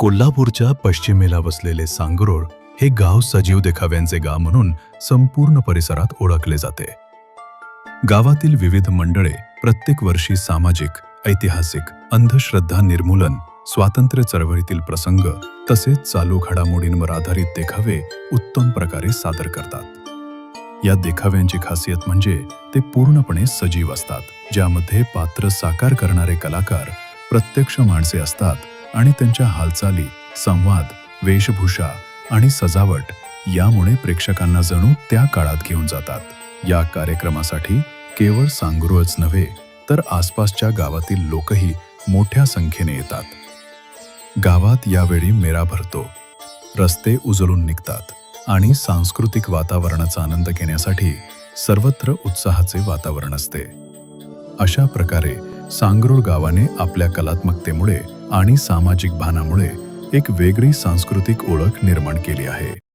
कोल्हापूरच्या पश्चिमेला वसलेले सांगरोळ हे गाव सजीव देखाव्यांचे गाव म्हणून संपूर्ण परिसरात ओळखले जाते. गावातील विविध मंडळे प्रत्येक वर्षी सामाजिक, ऐतिहासिक, अंधश्रद्धा निर्मूलन, स्वातंत्र्य चळवळीतील प्रसंग तसेच चालू घडामोडींवर आधारित देखावे उत्तम प्रकारे सादर करतात. या देखाव्यांची खासियत म्हणजे ते पूर्णपणे सजीव असतात, ज्यामध्ये पात्र साकार करणारे कलाकार प्रत्यक्ष माणसे असतात आणि त्यांच्या हालचाली, संवाद, वेशभूषा आणि सजावट यामुळे प्रेक्षकांना जणू त्या काळात घेऊन जातात. या कार्यक्रमासाठी केवळ सांगरोळच नव्हे तर आसपासच्या गावातील लोकही मोठ्या संख्येने येतात. गावात यावेळी मेळा भरतो, रस्ते उजळून निघतात आणि सांस्कृतिक वातावरणाचा आनंद घेण्यासाठी सर्वत्र उत्साहाचे वातावरण असते. अशा प्रकारे सांगरोळ गावाने आपल्या कलात्मकतेमुळे आणि सामाजिक भानामुळे एक वेगळी सांस्कृतिक ओळख निर्माण केली आहे.